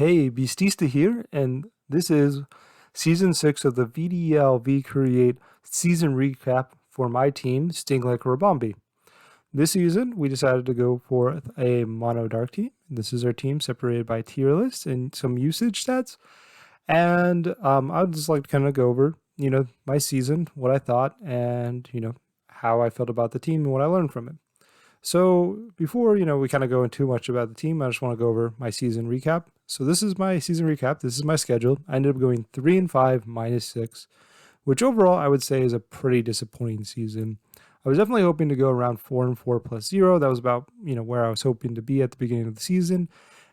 Hey, Beastista here, and this is Season 6 of the VDL-V Create Season Recap for my team, Sting Like Rabombi. This season, we decided to go for a mono dark team. This is our team separated by tier lists and some usage stats. And I'd just like to kind of go over, my season, what I thought, and, how I felt about the team and what I learned from it. So before, we kind of go into too much about the team, I just want to go over my season recap. So this is my season recap. This is my schedule. I ended up going 3-5 -6, which overall I would say is a pretty disappointing season. I was definitely hoping to go around 4-4 plus 0. That was about, where I was hoping to be at the beginning of the season.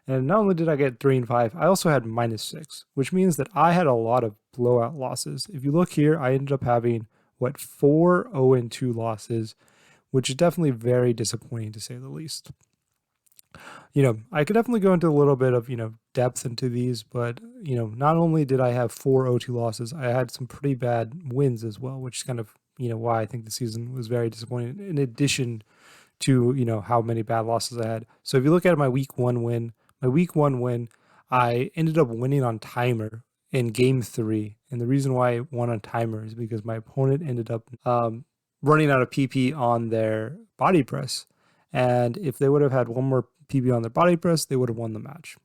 And not only did I get 3-5, I also had -6, which means that I had a lot of blowout losses. If you look here, I ended up having, 4 0-2 losses, which is definitely very disappointing to say the least. I could definitely go into a little bit of, depth into these, but, not only did I have 4 0-2 losses, I had some pretty bad wins as well, which is kind of, why I think the season was very disappointing, in addition to, how many bad losses I had. So if you look at my week one win, I ended up winning on timer in game 3. And the reason why I won on timer is because my opponent ended up running out of PP on their body press. And if they would have had one more PP on their body press, they would have won the match.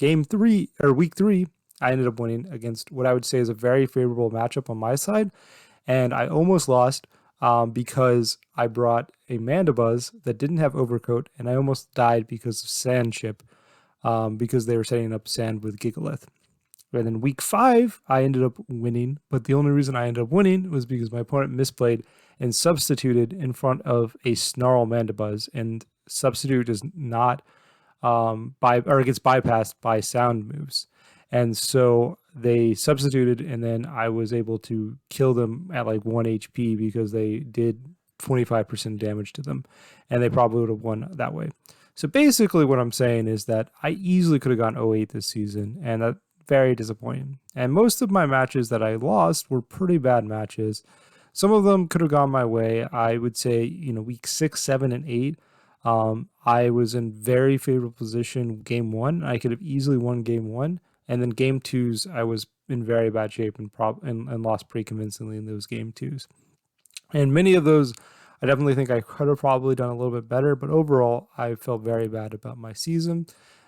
Week 3, I ended up winning against what I would say is a very favorable matchup on my side. And I almost lost because I brought a Manabus that didn't have overcoat, and I almost died because of sand chip, because they were setting up sand with Gigalith. And then week 5, I ended up winning, but the only reason I ended up winning was because my opponent misplayed and substituted in front of a Snarl Manabus, and substitute is not it gets bypassed by sound moves. And so they substituted, and then I was able to kill them at like 1 HP because they did 25% damage to them, and they probably would have won that way. So basically what I'm saying is that I easily could have gone 0-8 this season, and that's very disappointing. And most of my matches that I lost were pretty bad matches. Some of them could have gone my way. I would say, week 6, 7, and 8, I was in very favorable position game 1. I could have easily won game 1. And then game 2s, I was in very bad shape and lost pretty convincingly in those game 2s. And many of those, I definitely think I could have probably done a little bit better. But overall, I felt very bad about my season.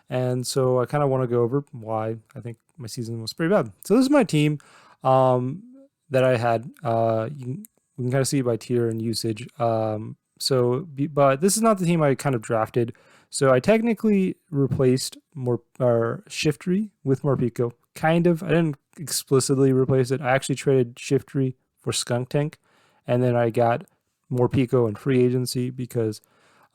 And so I kind of want to go over why I think my season was pretty bad. So this is my team that I had. You can kind of see by tier and usage. But this is not the team I kind of drafted. So I technically replaced Shiftry with Morpeko. Kind of. I didn't explicitly replace it. I actually traded Shiftry for Skunk Tank. And then I got Morpeko in free agency because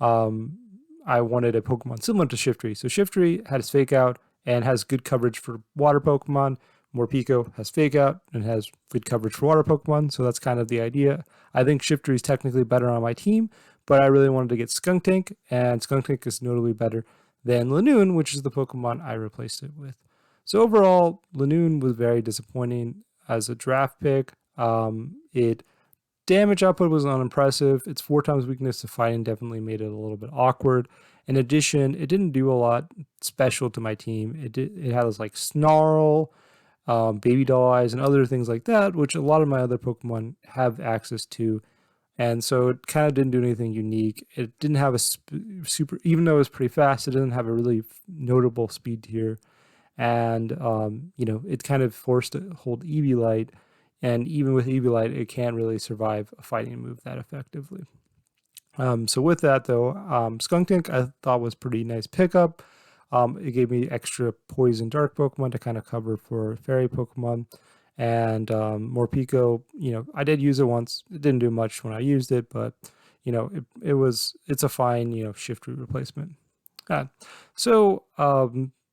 I wanted a Pokemon similar to Shiftry. So Shiftry has Fake Out and has good coverage for water Pokemon. Morpeko has Fake Out and has good coverage for water Pokemon. So that's kind of the idea. I think Shiftry is technically better on my team, but I really wanted to get Skunk Tank, and Skunk Tank is notably better than Lanoon, which is the Pokemon I replaced it with. So overall, Lanoon was very disappointing as a draft pick. Damage output was unimpressive. Its 4 times weakness to fighting definitely made it a little bit awkward. In addition, it didn't do a lot special to my team. It has like Snarl, Baby Doll Eyes, and other things like that, which a lot of my other Pokemon have access to. And so it kind of didn't do anything unique. It didn't have a super, even though it was pretty fast, it didn't have a really notable speed tier. And, it kind of forced to hold Eevee. And even with Eevee, it can't really survive a fighting move that effectively. So with that, though, Skunk Tank I thought was pretty nice pickup. It gave me extra Poison Dark Pokemon to kind of cover for Fairy Pokemon. And Morpeko, I did use it once. It didn't do much when I used it, but, it's a fine, Shiftry replacement. So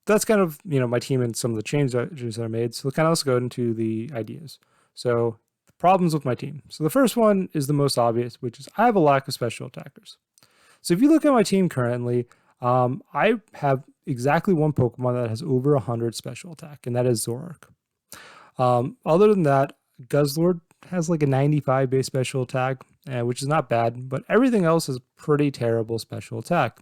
that's kind of, my team and some of the changes that I made. So let's go into the ideas. So the problems with my team. So the first one is the most obvious, which is I have a lack of special attackers. So if you look at my team currently, I have exactly one Pokemon that has over 100 special attack, and that is Zoroark. Other than that, Guzzlord has like a 95 base special attack, which is not bad, but everything else is pretty terrible special attack.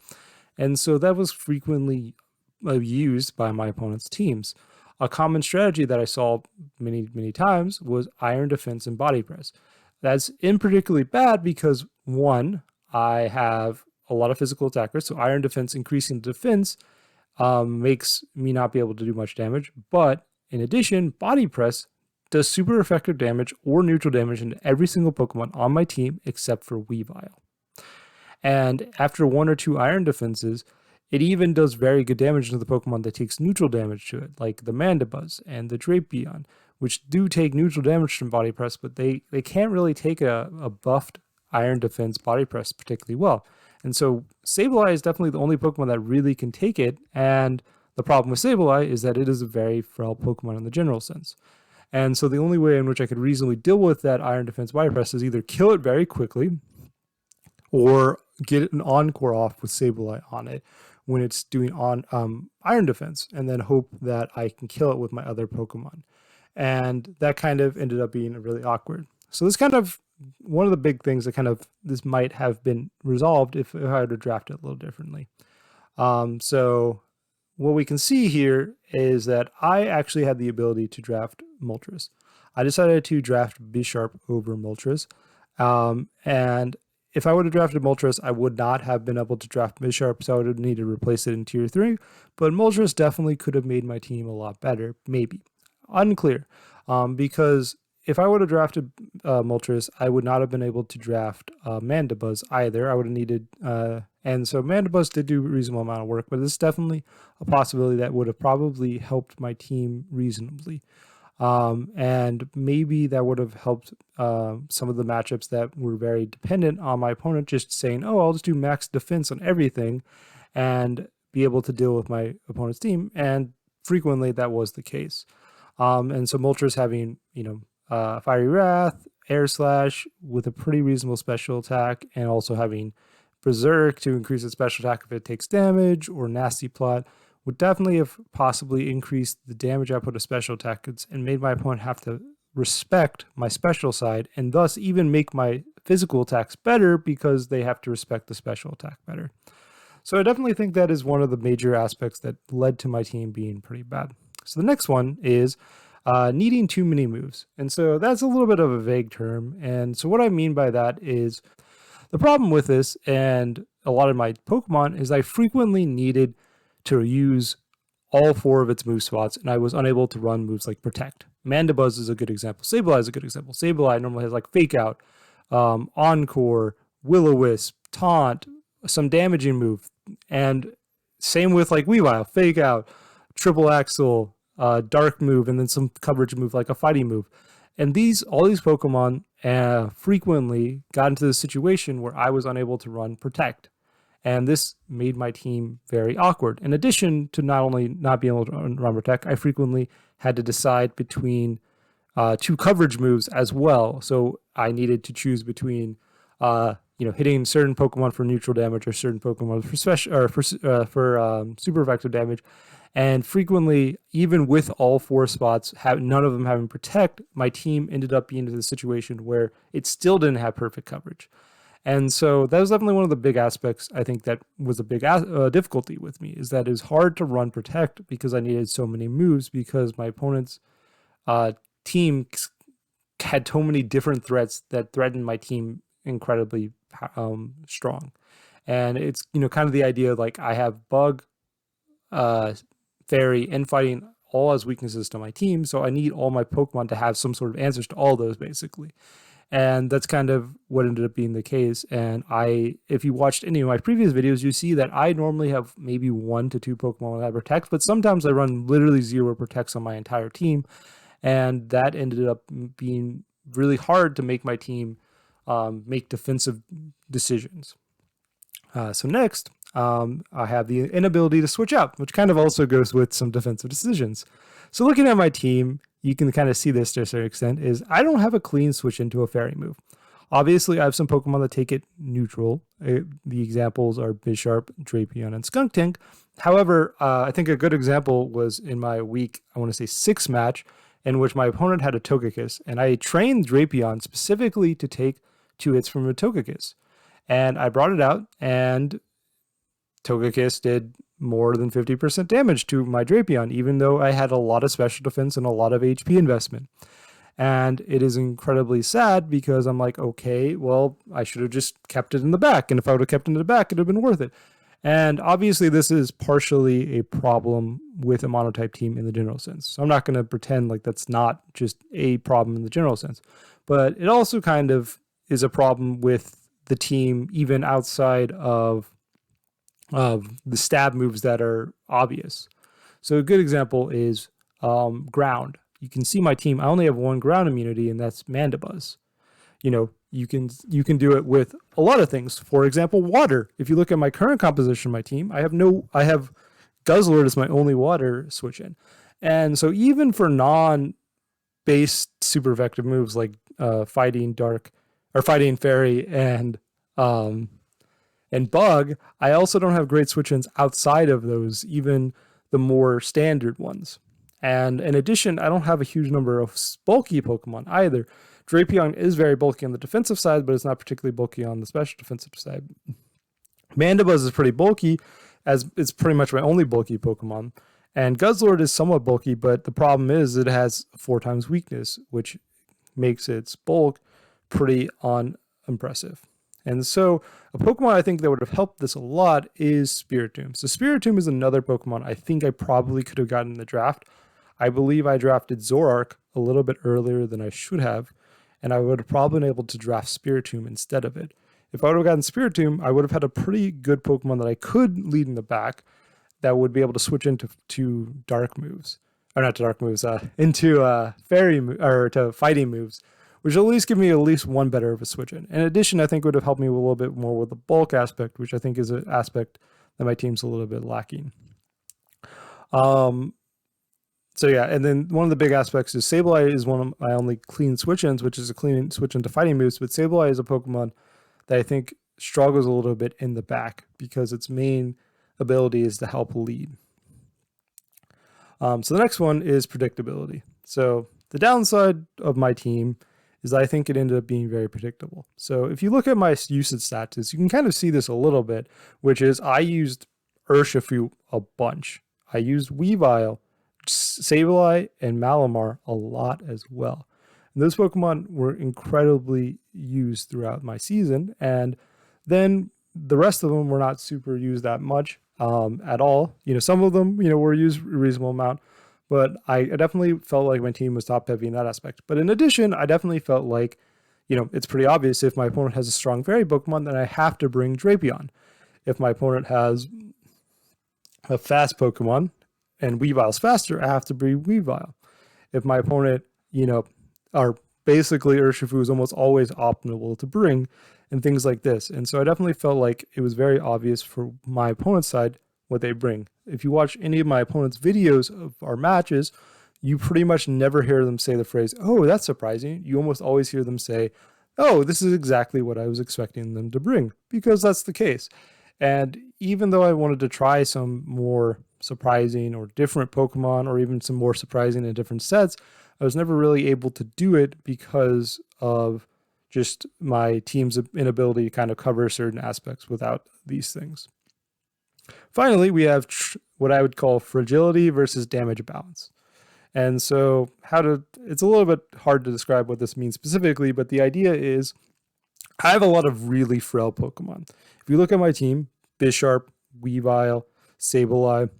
And so that was frequently used by my opponent's teams. A common strategy that I saw many times was iron defense and body press. That's in particularly bad because, one, I have a lot of physical attackers, so iron defense increasing defense makes me not be able to do much damage. But in addition, body press does super effective damage or neutral damage into every single Pokemon on my team except for Weavile. And after 1 or 2 iron defenses, it even does very good damage to the Pokemon that takes neutral damage to it, like the Manabus and the Drapion, which do take neutral damage from body press, but they can't really take a buffed iron defense body press particularly well. And so Sableye is definitely the only Pokemon that really can take it, and the problem with Sableye is that it is a very frail Pokemon in the general sense. And so the only way in which I could reasonably deal with that iron defense body press is either kill it very quickly or get an Encore off with Sableye on it when it's doing iron defense, and then hope that I can kill it with my other Pokemon. And that kind of ended up being really awkward. So this kind of one of the big things that this might have been resolved if I had to draft it a little differently. So what we can see here is that I actually had the ability to draft Moltres. I decided to draft Bisharp over Moltres. And if I would have drafted Moltres, I would not have been able to draft Bisharp, so I would have needed to replace it in Tier 3. But Moltres definitely could have made my team a lot better, maybe. Unclear. Because if I would have drafted Moltres, I would not have been able to draft Manabus either. I would have needed... and so Manabus did do a reasonable amount of work, but it's definitely a possibility that would have probably helped my team reasonably. And maybe that would have helped some of the matchups that were very dependent on my opponent just saying, oh, I'll just do max defense on everything and be able to deal with my opponent's team. And frequently that was the case. And so Moltres having, Fiery Wrath, Air Slash with a pretty reasonable special attack, and also having Berserk to increase its special attack if it takes damage, or Nasty Plot would definitely have possibly increased the damage output of special attacks and made my opponent have to respect my special side, and thus even make my physical attacks better because they have to respect the special attack better. So I definitely think that is one of the major aspects that led to my team being pretty bad. So the next one is needing too many moves. And so that's a little bit of a vague term. And so what I mean by that is the problem with this and a lot of my Pokemon is I frequently needed to use all 4 of its move spots, and I was unable to run moves like Protect. Manabus is a good example. Sableye is a good example. Sableye normally has like Fake Out, Encore, Will-O-Wisp, Taunt, some damaging move, and same with like Weavile, Fake Out, Triple Axle, Dark move, and then some coverage move like a Fighting move. And all these Pokemon frequently got into the situation where I was unable to run Protect. And this made my team very awkward. In addition to not only not being able to run Protect, I frequently had to decide between 2 coverage moves as well. So I needed to choose between, hitting certain Pokemon for neutral damage or certain Pokemon for special or for super effective damage. And frequently, even with all 4 spots, none of them having Protect, my team ended up being in the situation where it still didn't have perfect coverage. And so that was definitely one of the big aspects I think that was a big difficulty with me, is that it was hard to run Protect because I needed so many moves because my opponent's team had so many different threats that threatened my team incredibly strong. And it's, kind of the idea like I have Bug, Fairy, and Fighting all as weaknesses to my team, so I need all my Pokemon to have some sort of answers to all those basically. And that's kind of what ended up being the case. And if you watched any of my previous videos, you see that I normally have maybe 1 to 2 Pokemon that Protect, but sometimes I run literally 0 Protects on my entire team. And that ended up being really hard to make my team make defensive decisions. So next, I have the inability to switch out, which kind of also goes with some defensive decisions. So looking at my team, you can kind of see this to a certain extent, is I don't have a clean switch into a Fairy move. Obviously, I have some Pokemon that take it neutral. The examples are Bisharp, Drapion, and Skuntank. However, I think a good example was in my week, I want to say 6 match, in which my opponent had a Togekiss, and I trained Drapion specifically to take 2 hits from a Togekiss. And I brought it out, and Togekiss did more than 50% damage to my Drapion, even though I had a lot of special defense and a lot of HP investment. And it is incredibly sad because I'm like, okay, well, I should have just kept it in the back. And if I would have kept it in the back, it'd have been worth it. And obviously, this is partially a problem with a monotype team in the general sense. So I'm not going to pretend like that's not just a problem in the general sense. But it also kind of is a problem with the team, even outside of the stab moves that are obvious. So a good example is ground. You can see my team. I only have one ground immunity, and that's Manabus. You know, you can do it with a lot of things. For example, water. If you look at my current composition of my team, I have Guzzlord as my only water switch in. And so even for non-base super effective moves like fighting dark or fighting fairy and bug, I also don't have great switch ins outside of those, even the more standard ones. And in addition, I don't have a huge number of bulky Pokemon either. Drapion is very bulky on the defensive side, but it's not particularly bulky on the special defensive side. Manabus is pretty bulky, as it's pretty much my only bulky Pokemon. And Guzzlord is somewhat bulky, but the problem is it has 4 times weakness, which makes its bulk pretty unimpressive. And so a Pokemon I think that would have helped this a lot is Spiritomb. So Spiritomb is another Pokemon I think I probably could have gotten in the draft. I believe I drafted Zoroark a little bit earlier than I should have, and I would have probably been able to draft Spiritomb instead of it. If I would have gotten Spiritomb, I would have had a pretty good Pokemon that I could lead in the back that would be able to switch into dark moves. Or not to dark moves, into fairy or to fighting moves, which will at least give me at least one better of a switch in. In addition, I think it would have helped me a little bit more with the bulk aspect, which I think is an aspect that my team's a little bit lacking. So yeah, and then one of the big aspects is Sableye is one of my only clean switch-ins, which is a clean switch into fighting moves, but Sableye is a Pokemon that I think struggles a little bit in the back because its main ability is to help lead. So the next one is predictability. So the downside of my team is I think it ended up being very predictable. So if you look at my usage stats, you can kind of see this a little bit, which is I used Urshafu a bunch. I used Weavile, Sableye, and Malamar a lot as well. And those Pokemon were incredibly used throughout my season. And then the rest of them were not super used that much at all. You know, some of them, you know, were used a reasonable amount, but I definitely felt like my team was top heavy in that aspect. But in addition, I definitely felt like, you know, it's pretty obvious if my opponent has a strong fairy Pokemon, then I have to bring Drapion. If my opponent has a fast Pokemon and Weavile's faster, I have to bring Weavile. If my opponent, you know, are basically Urshafu is almost always optimal to bring and things like this. And so I definitely felt like it was very obvious for my opponent's side what they bring. If you watch any of my opponent's videos of our matches, you pretty much never hear them say the phrase, "Oh, that's surprising." You almost always hear them say, "Oh, this is exactly what I was expecting them to bring," because that's the case. And even though I wanted to try some more surprising or different Pokemon, or even some more surprising and different sets, I was never really able to do it because of just my team's inability to kind of cover certain aspects without these things. Finally, we have what I would call fragility versus damage balance. And so it's a little bit hard to describe what this means specifically, but the idea is I have a lot of really frail Pokemon. If you look at my team, Bisharp, Weavile, Sableye,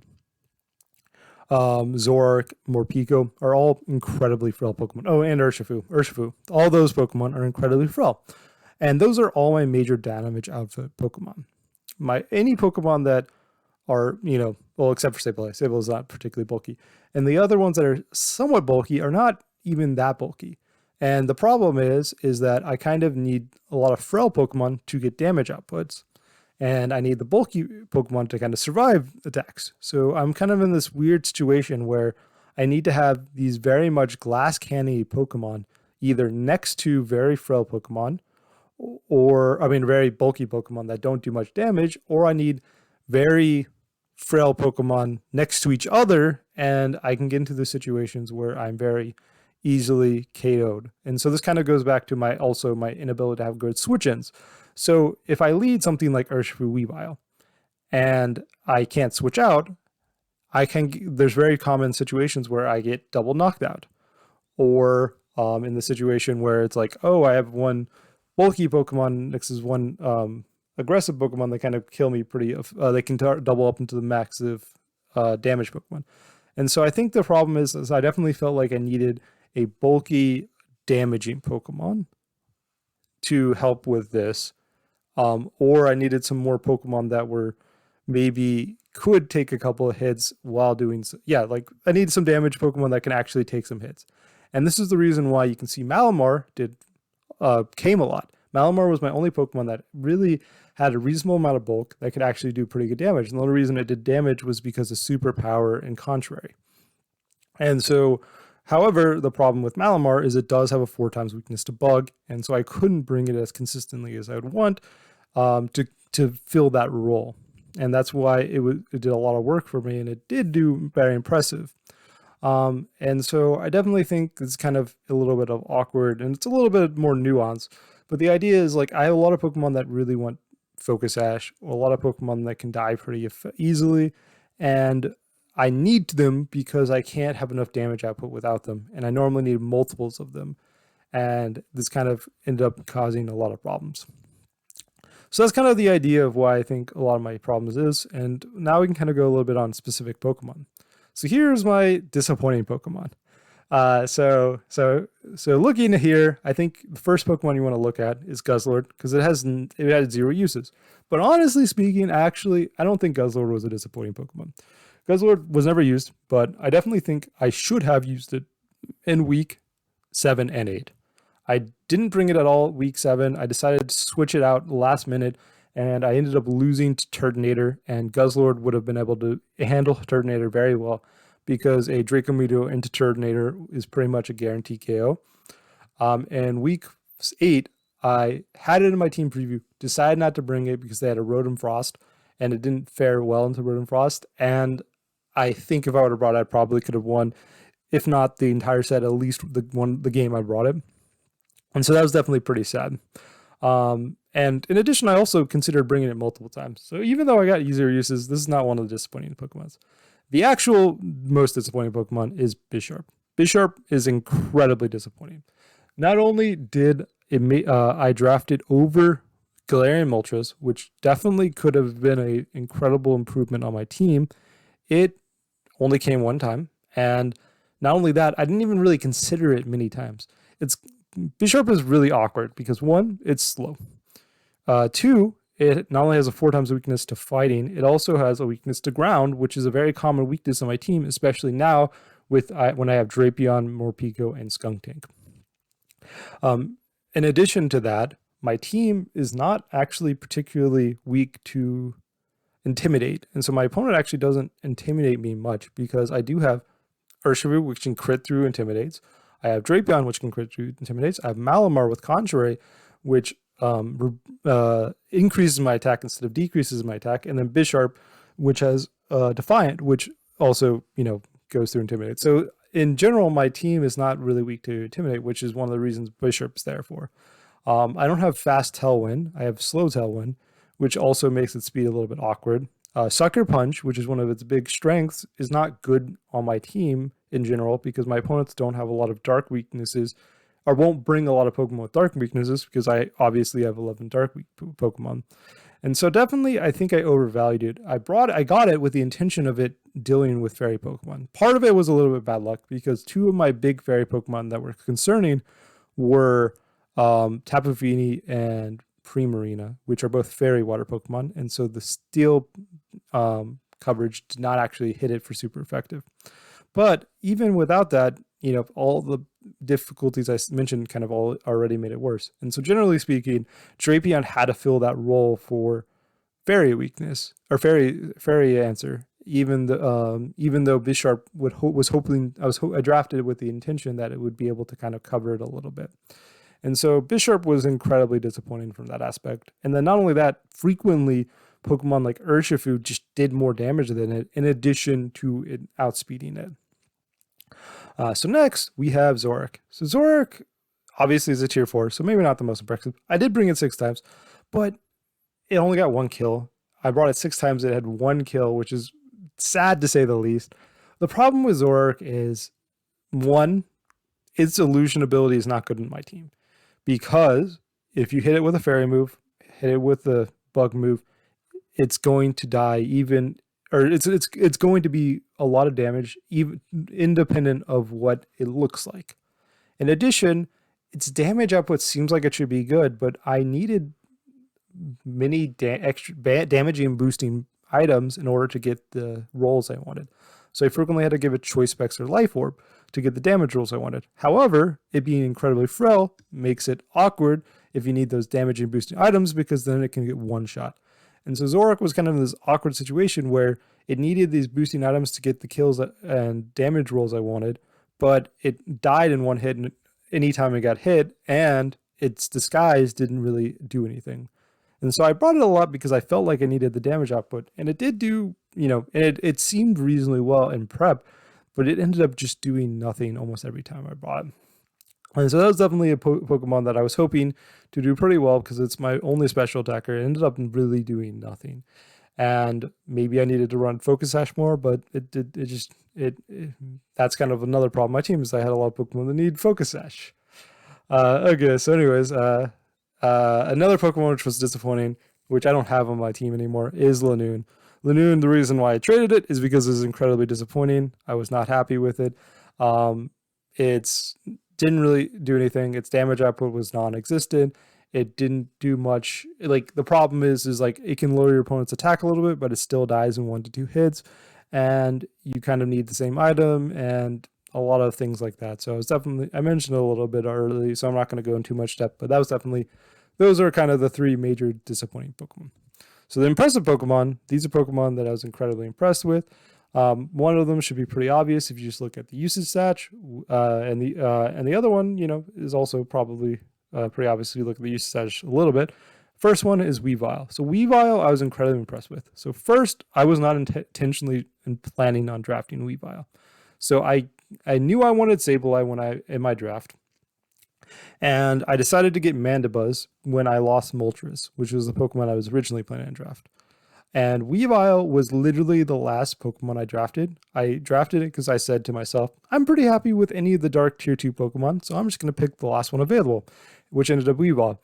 Zoroark, Morpeko are all incredibly frail Pokemon. Oh, and Urshafu. All those Pokemon are incredibly frail. And those are all my major damage output Pokemon. Any Pokemon that are, you know, well, except for Sableye. Sableye is not particularly bulky. And the other ones that are somewhat bulky are not even that bulky. And the problem is that I kind of need a lot of frail Pokemon to get damage outputs. And I need the bulky Pokemon to kind of survive attacks. So I'm kind of in this weird situation where I need to have these very much glass canny Pokemon either next to very frail Pokemon, very bulky Pokemon that don't do much damage, or I need very frail Pokemon next to each other, and I can get into the situations where I'm very easily KO'd. And so this kind of goes back to my inability to have good switch-ins. So if I lead something like Urshafu Weavile, and I can't switch out, there's very common situations where I get double knocked out, or in the situation where it's like, oh, I have one bulky Pokemon next is one aggressive Pokemon that kind of kill me pretty. They can double up into the massive damage Pokemon. And so I think the problem is I definitely felt like I needed a bulky damaging Pokemon to help with this. Or I needed some more Pokemon that were maybe could take a couple of hits while doing so. Yeah, like I need some damage Pokemon that can actually take some hits. And this is the reason why you can see Malamar came a lot. Malamar was my only Pokemon that really had a reasonable amount of bulk that could actually do pretty good damage. And the only reason it did damage was because of superpower and contrary. And so, however, the problem with Malamar is it does have a 4 times weakness to bug. And so I couldn't bring it as consistently as I would want to fill that role. And that's why it did a lot of work for me, and it did do very impressive. And so I definitely think it's kind of a little bit of awkward, and it's a little bit more nuanced. But the idea is like I have a lot of Pokemon that really want Focus Ash, or a lot of Pokemon that can die pretty easily, and I need them because I can't have enough damage output without them, and I normally need multiples of them. And this kind of ended up causing a lot of problems. So that's kind of the idea of why I think a lot of my problems is. And now we can kind of go a little bit on specific Pokemon. So here's my disappointing Pokemon. So looking here, I think the first Pokemon you want to look at is Guzzlord, because it had 0 uses. But honestly speaking, actually, I don't think Guzzlord was a disappointing Pokemon. Guzzlord was never used, but I definitely think I should have used it in week 7 and 8. I didn't bring it at all week 7. I decided to switch it out last minute, and I ended up losing to Turtonator, and Guzzlord would have been able to handle Turtonator very well because a Draco Meteor into Turtonator is pretty much a guaranteed KO. And week 8, I had it in my team preview, decided not to bring it because they had a Rotom Frost, and it didn't fare well into Rotom Frost. And I think if I would have brought it, I probably could have won, if not the entire set, at least the game I brought it. And so that was definitely pretty sad. And in addition, I also considered bringing it multiple times. So even though I got easier uses, this is not one of the disappointing Pokemons. The actual most disappointing Pokemon is Bisharp. Bisharp is incredibly disappointing. Not only did I drafted over Galarian Moltres, which definitely could have been an incredible improvement on my team, it only came one time. And not only that, I didn't even really consider it many times. Bisharp is really awkward because 1, it's slow. 2, it not only has a 4 times weakness to fighting, it also has a weakness to ground, which is a very common weakness on my team, especially now when I have Drapion, Morpeko, and Skuntank. In addition to that, my team is not actually particularly weak to Intimidate, and so my opponent actually doesn't intimidate me much because I do have Urshafu, which can crit through Intimidates. I have Drapion, which can crit through Intimidates. I have Malamar with Contrary, which increases my attack instead of decreases my attack, and then Bisharp, which has Defiant, which also goes through Intimidate. So in general, my team is not really weak to Intimidate, which is one of the reasons Bisharp's there for. I don't have fast Tailwind. I have slow Tailwind, which also makes its speed a little bit awkward. Sucker Punch, which is one of its big strengths, is not good on my team in general because my opponents don't have a lot of dark weaknesses, or won't bring a lot of Pokemon with dark weaknesses because I obviously have 11 dark Pokemon. And so definitely I think I overvalued it. I got it with the intention of it dealing with fairy Pokemon. Part of it was a little bit bad luck because 2 of my big fairy Pokemon that were concerning were Tapu Fini and Primarina, which are both fairy water Pokemon, and so the steel coverage did not actually hit it for super effective. But even without that, all the difficulties I mentioned kind of all already made it worse. And so generally speaking, Drapion had to fill that role for fairy weakness or fairy answer. Even though Bisharp I drafted it with the intention that it would be able to kind of cover it a little bit. And so Bisharp was incredibly disappointing from that aspect. And then not only that, frequently Pokemon like Urshafu just did more damage than it, in addition to it outspeeding it. So next we have Zoroark. So Zoroark obviously is a tier 4, so maybe not the most impressive. I did bring it 6 times, but it only got 1 kill. I brought it 6 times. It had 1 kill, which is sad to say the least. The problem with Zoroark is, one, its illusion ability is not good in my team, because if you hit it with a fairy move, hit it with the bug move, it's going to die it's going to be a lot of damage, even independent of what it looks like. In addition, its damage output seems like it should be good, but I needed many extra damaging and boosting items in order to get the rolls I wanted. So I frequently had to give it Choice Specs or Life Orb to get the damage rolls I wanted. However, it being incredibly frail makes it awkward if you need those damage and boosting items, because then it can get one shot. And so Zoroark was kind of in this awkward situation where it needed these boosting items to get the kills and damage rolls I wanted, but it died in one hit anytime it got hit, and its disguise didn't really do anything. And so I brought it a lot because I felt like I needed the damage output, and it did do, and it seemed reasonably well in prep, but it ended up just doing nothing almost every time I brought it. And so that was definitely a Pokemon that I was hoping to do pretty well, because it's my only special attacker. It ended up really doing nothing. And maybe I needed to run Focus Sash more, but that's kind of another problem. My team is I had a lot of Pokemon that need Focus Sash. Okay, so anyways, another Pokemon which was disappointing, which I don't have on my team anymore, is Lanoon. Lanoon, the reason why I traded it is because it was incredibly disappointing. I was not happy with it. It's didn't really do anything. Its damage output was non-existent. It didn't do much. Like, the problem is like it can lower your opponent's attack a little bit, but it still dies in 1 to 2 hits, and you kind of need the same item and a lot of things like that. So I mentioned it a little bit early, so I'm not going to go into too much depth, but that was definitely, those are kind of the 3 major disappointing Pokemon. So the impressive Pokemon, these are Pokemon that I was incredibly impressed with. One of them should be pretty obvious if you just look at the usage stats, and the other one, is also probably pretty obvious if you look at the usage stats a little bit. First one is Weavile. So Weavile, I was incredibly impressed with. So first, I was not intentionally planning on drafting Weavile. So I knew I wanted Sableye in my draft, and I decided to get Manabus when I lost Moltres, which was the Pokemon I was originally planning on draft. And Weavile was literally the last Pokemon I drafted. I drafted it because I said to myself, I'm pretty happy with any of the Dark Tier 2 Pokemon, so I'm just going to pick the last one available, which ended up Weavile.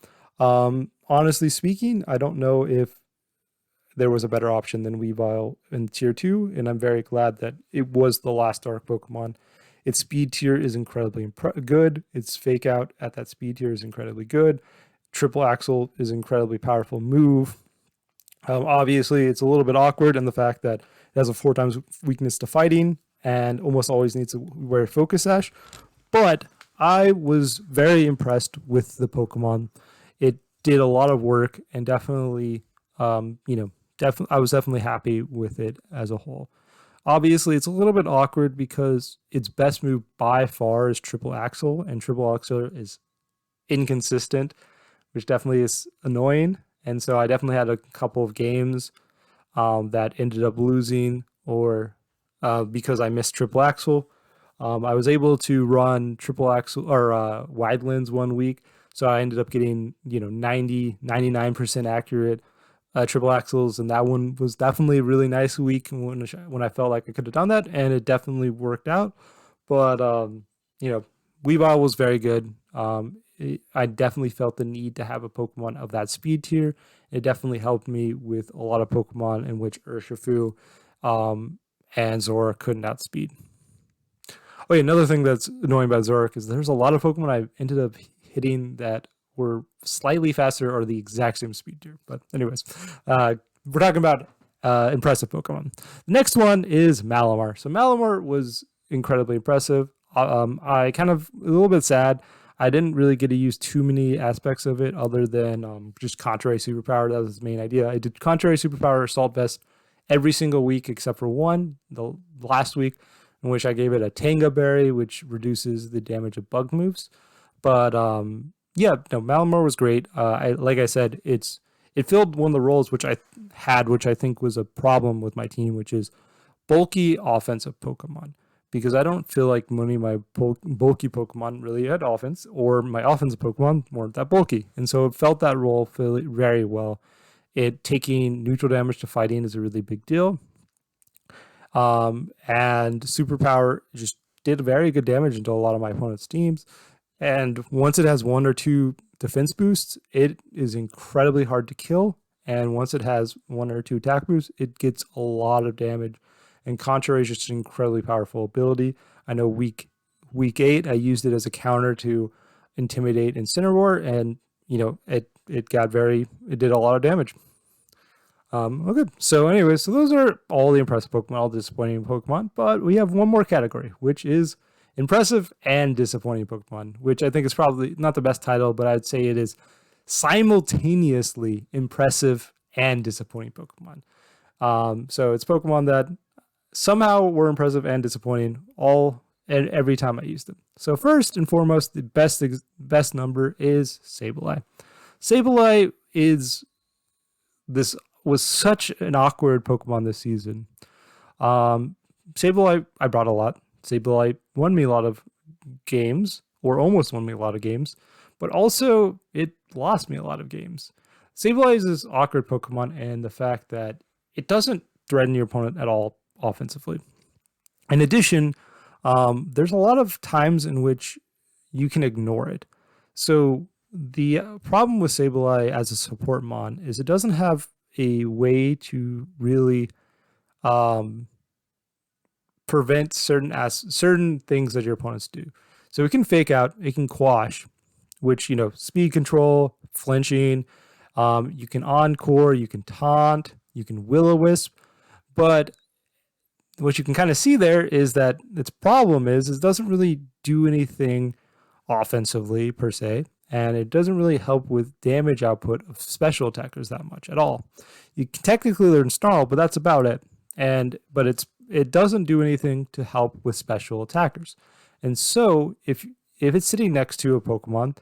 Honestly speaking, I don't know if there was a better option than Weavile in Tier 2, and I'm very glad that it was the last Dark Pokemon. Its speed tier is incredibly good. Its Fake Out at that speed tier is incredibly good. Triple Axle is an incredibly powerful move. Obviously, it's a little bit awkward in the fact that it has a 4 times weakness to fighting and almost always needs to wear Focus Sash. But I was very impressed with the Pokemon. It did a lot of work, and definitely, I was definitely happy with it as a whole. Obviously, it's a little bit awkward because its best move by far is Triple Axle, and Triple Axle is inconsistent, which definitely is annoying. And so I definitely had a couple of games that ended up losing, or because I missed Triple Axle. I was able to run Triple Axle or Wide Lens 1 week, so I ended up getting 99% accurate Triple Axles, and that one was definitely a really nice week when I felt like I could have done that, and it definitely worked out. But Weavile was very good. I definitely felt the need to have a Pokemon of that speed tier. It definitely helped me with a lot of Pokemon in which Urshafu and Zoroark couldn't outspeed. Oh, yeah, another thing that's annoying about Zoroark is there's a lot of Pokemon I ended up hitting that were slightly faster or the exact same speed tier. But anyways, we're talking about impressive Pokemon. The next one is Malamar. So Malamar was incredibly impressive. I kind of a little bit sad. I didn't really get to use too many aspects of it other than just Contrary Superpower. That was the main idea. I did Contrary Superpower Assault Vest every single week except for one, the last week, in which I gave it a Tanga Berry, which reduces the damage of bug moves. But Malamar was great. Like I said, it filled one of the roles which I think was a problem with my team, which is bulky offensive Pokemon. Because I don't feel like many of my bulky Pokemon really had offense, or my offensive Pokemon weren't that bulky. And so it felt that role very well. taking neutral damage to fighting is a really big deal. And Superpower just did very good damage into a lot of my opponent's teams. And once it has 1 or 2 defense boosts, it is incredibly hard to kill. And once it has 1 or 2 attack boosts, it gets a lot of damage. And Contrary is just an incredibly powerful ability. I know week 8, I used it as a counter to Intimidate Incineroar, and it did a lot of damage. Okay, so anyway, so those are all the impressive Pokemon, all the disappointing Pokemon, but we have one more category, which is impressive and disappointing Pokemon, which I think is probably not the best title, but I'd say it is simultaneously impressive and disappointing Pokemon. So it's Pokemon that somehow were impressive and disappointing and every time I used them. So first and foremost, the best number is Sableye. Sableye was such an awkward Pokemon this season. Sableye, I brought a lot. Sableye won me a lot of games, or almost won me a lot of games, but also it lost me a lot of games. Sableye is this awkward Pokemon, and the fact that it doesn't threaten your opponent at all offensively. In addition, there's a lot of times in which you can ignore it. So the problem with Sableye as a support mon is it doesn't have a way to really prevent certain things that your opponents do. So it can fake out, it can quash, which, speed control, flinching, you can encore, you can taunt, you can will-o-wisp, but what you can kind of see there is that its problem is it doesn't really do anything offensively per se, and it doesn't really help with damage output of special attackers that much at all. You can technically learn Snarl, but that's about it. But it doesn't do anything to help with special attackers. And so if it's sitting next to a Pokemon,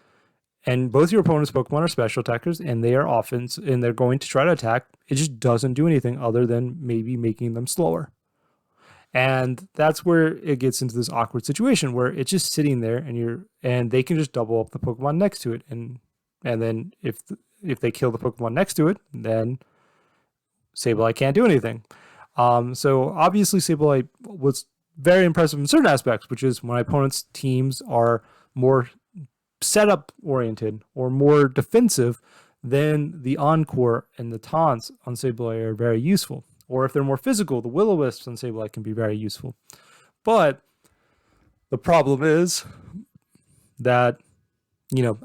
and both your opponent's Pokemon are special attackers, and they are offense, and they're going to try to attack, it just doesn't do anything other than maybe making them slower. And that's where it gets into this awkward situation where it's just sitting there, and they can just double up the Pokemon next to it, and then if they kill the Pokemon next to it, then Sableye can't do anything. So obviously Sableye was very impressive in certain aspects, which is when my opponent's teams are more setup oriented or more defensive, then the Encore and the taunts on Sableye are very useful. Or if they're more physical, the will-o-wisps on Sableye can be very useful. But the problem is that,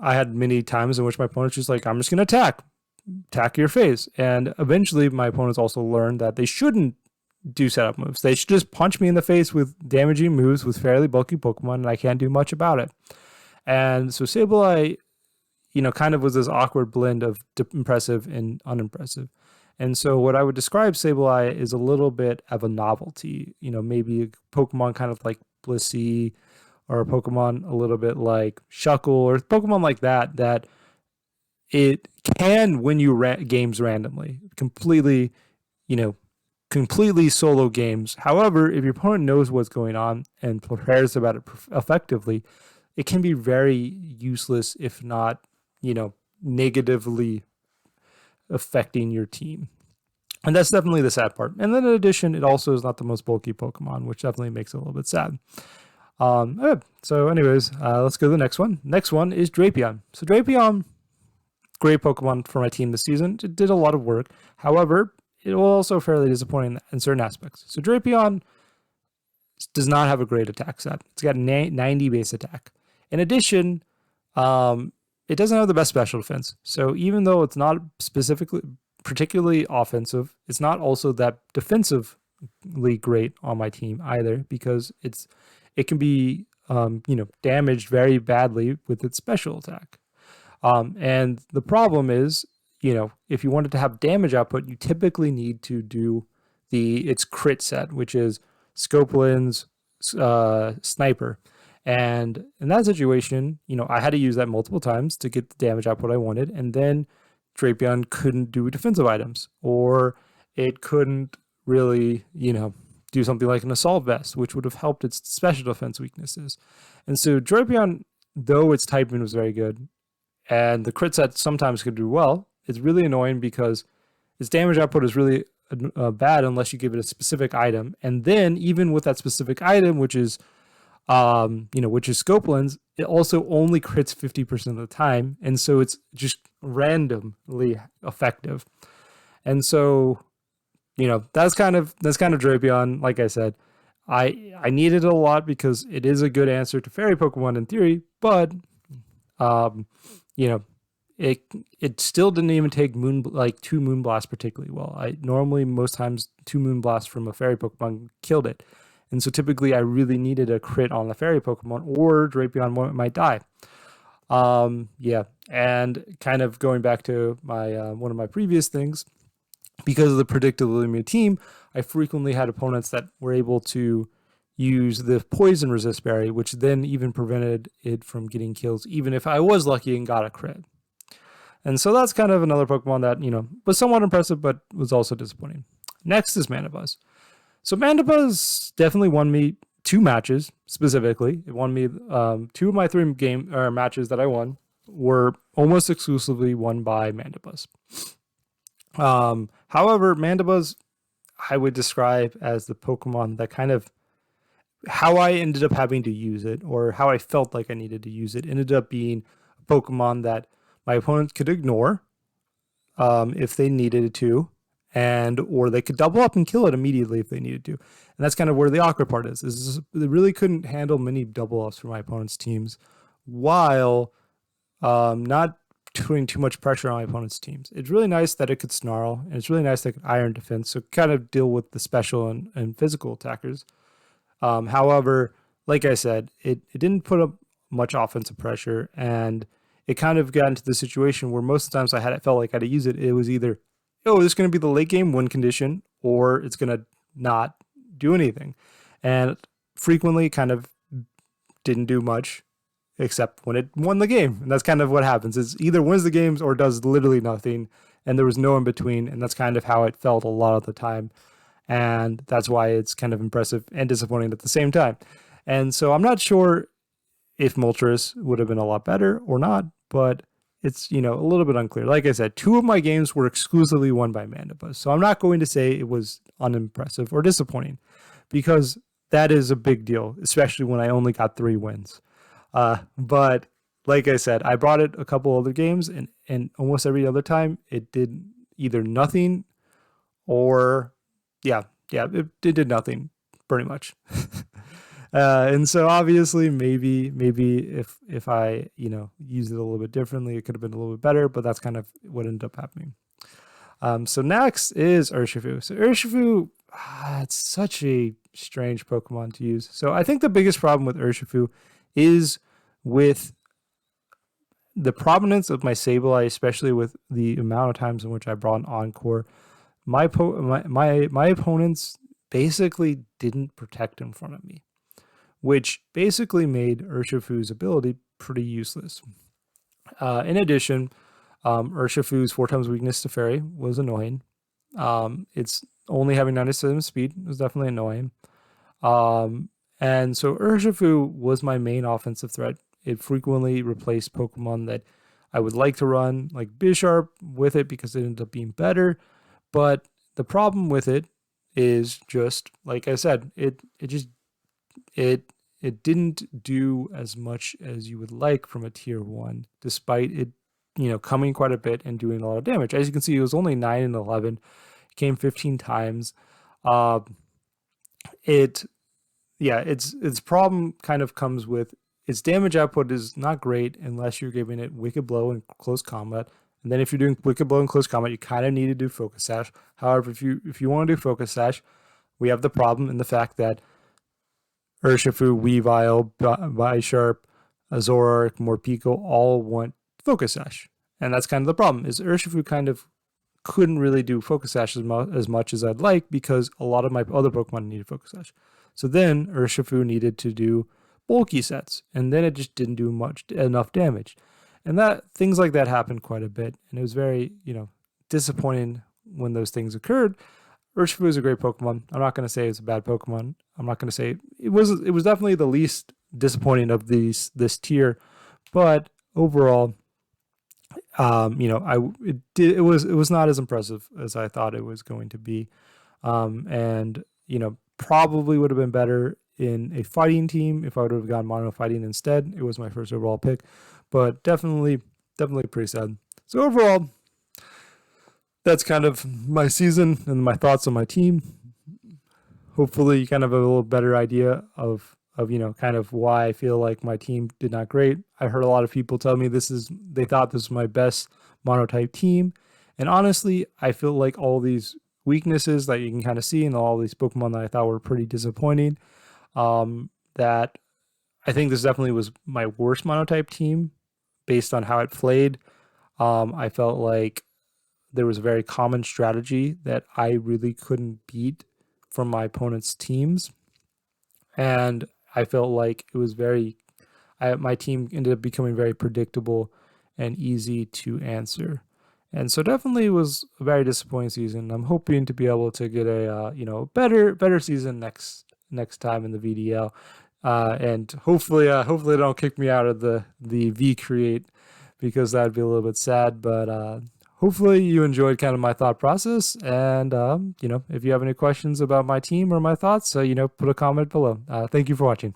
I had many times in which my opponent's just like, I'm just going to attack your face. And eventually my opponents also learned that they shouldn't do setup moves. They should just punch me in the face with damaging moves with fairly bulky Pokemon, and I can't do much about it. And so Sableye, kind of was this awkward blend of impressive and unimpressive. And so what I would describe Sableye is a little bit of a novelty, maybe a Pokemon kind of like Blissey, or a Pokemon a little bit like Shuckle, or Pokemon like that it can win you games randomly, completely solo games. However, if your opponent knows what's going on and prepares about it effectively, it can be very useless, if not, negatively affecting your team. And that's definitely the sad part. And then in addition, it also is not the most bulky Pokemon, which definitely makes it a little bit sad. Okay. So anyways, let's go to the next one. Next one is Drapion. So Drapion, great Pokemon for my team this season. It did a lot of work. However, it was also fairly disappointing in certain aspects. So Drapion does not have a great attack set. It's got 90 base attack. In addition, it doesn't have the best special defense. So even though it's not particularly offensive, it's not also that defensively great on my team either, because it can be damaged very badly with its special attack. And the problem is, if you wanted to have damage output, you typically need to do its crit set, which is Scopeland's Sniper. And in that situation, I had to use that multiple times to get the damage output I wanted. And then Drapion couldn't do defensive items, or it couldn't really, do something like an Assault Vest, which would have helped its special defense weaknesses. And so Drapion, though its typing was very good, and the crit set sometimes could do well, it's really annoying because its damage output is really bad unless you give it a specific item. And then even with that specific item, which is which is scope lens, it also only crits 50% of the time, and so it's just randomly effective. And so, that's kind of Drapion. Like I said, I needed it a lot because it is a good answer to fairy Pokemon in theory, but it still didn't even take two Moonblasts particularly well. I normally most times 2 Moonblasts from a fairy Pokemon killed it. And so typically I really needed a crit on the fairy Pokemon or Drapion might die. And kind of going back to my one of my previous things, because of the predictability of my team, I frequently had opponents that were able to use the poison resist berry, which then even prevented it from getting kills, even if I was lucky and got a crit. And so that's kind of another Pokemon that, was somewhat impressive, but was also disappointing. Next is Manabus. So Manabus definitely won me 2 matches specifically. It won me 2 of my 3 matches that I won were almost exclusively won by Manabus. However, Manabus I would describe as the Pokemon that kind of how I ended up having to use it, or how I felt like I needed to use it, ended up being a Pokemon that my opponents could ignore if they needed to, or they could double up and kill it immediately if they needed to. And that's kind of where the awkward part is they really couldn't handle many double ups for my opponent's teams while not putting too much pressure on my opponent's teams. It's really nice that it could Snarl, and it's really nice that it could Iron Defense, so kind of deal with the special and physical attackers. However, like I said, it didn't put up much offensive pressure, and it kind of got into the situation where most of the times I felt like I had to use it. It was either, this is going to be the late game win condition, or it's going to not do anything. And frequently kind of didn't do much except when it won the game. And that's kind of what happens. It's either wins the games or does literally nothing. And there was no in between. And that's kind of how it felt a lot of the time. And that's why it's kind of impressive and disappointing at the same time. And so I'm not sure if Moltres would have been a lot better or not, but it's, a little bit unclear. Like I said, 2 of my games were exclusively won by Manabus. So I'm not going to say it was unimpressive or disappointing, because that is a big deal, especially when I only got 3 wins. But like I said, I brought it a couple other games, and almost every other time it did either nothing or it did nothing pretty much. And so obviously maybe if I, used it a little bit differently, it could have been a little bit better, but that's kind of what ended up happening. So next is Urshafu. So Urshafu, it's such a strange Pokemon to use. So I think the biggest problem with Urshafu is with the prominence of my Sableye, especially with the amount of times in which I brought an Encore. My opponents basically didn't protect in front of me, which basically made Urshafu's ability pretty useless. In addition, Urshafu's 4 times weakness to Fairy was annoying. It's only having 97 speed was definitely annoying. And so Urshafu was my main offensive threat. It frequently replaced Pokemon that I would like to run, like Bisharp, with it because it ended up being better. But the problem with it is just, like I said, it didn't do as much as you would like from a tier 1, despite it, coming quite a bit and doing a lot of damage. As you can see, it was only 9 and 11. It came 15 times. Its problem kind of comes with its damage output is not great unless you're giving it Wicked Blow in close combat. And then if you're doing Wicked Blow in close combat, you kind of need to do Focus Sash. However, if you want to do Focus Sash, we have the problem in the fact that Urshafu, Weavile, Bisharp, Zoroark, Morpeko all want Focus Sash. And that's kind of the problem, is Urshafu kind of couldn't really do Focus Sash as much as I'd like, because a lot of my other Pokemon needed Focus Sash. So then Urshafu needed to do bulky sets, and then it just didn't do enough damage. And things like that happened quite a bit, and it was very, disappointing when those things occurred. Urshafu is a great Pokemon. I'm not going to say it's a bad Pokemon. I'm not going to say it was definitely the least disappointing of this tier, but overall, It was not as impressive as I thought it was going to be, and probably would have been better in a fighting team if I would have gone mono fighting instead. It was my first overall pick, but definitely pretty sad. So overall, that's kind of my season and my thoughts on my team. Hopefully you kind of have a little better idea of kind of why I feel like my team did not great. I heard a lot of people tell me they thought this was my best monotype team. And honestly, I feel like all these weaknesses that you can kind of see in all these Pokemon that I thought were pretty disappointing, that I think this definitely was my worst monotype team based on how it played. I felt like there was a very common strategy that I really couldn't beat from my opponent's teams. And I felt like it was my team ended up becoming very predictable and easy to answer. And so definitely was a very disappointing season. I'm hoping to be able to get a better season next time in the VDL, and hopefully they don't kick me out of the V create, because that'd be a little bit sad. But hopefully you enjoyed kind of my thought process, and if you have any questions about my team or my thoughts, put a comment below. Thank you for watching.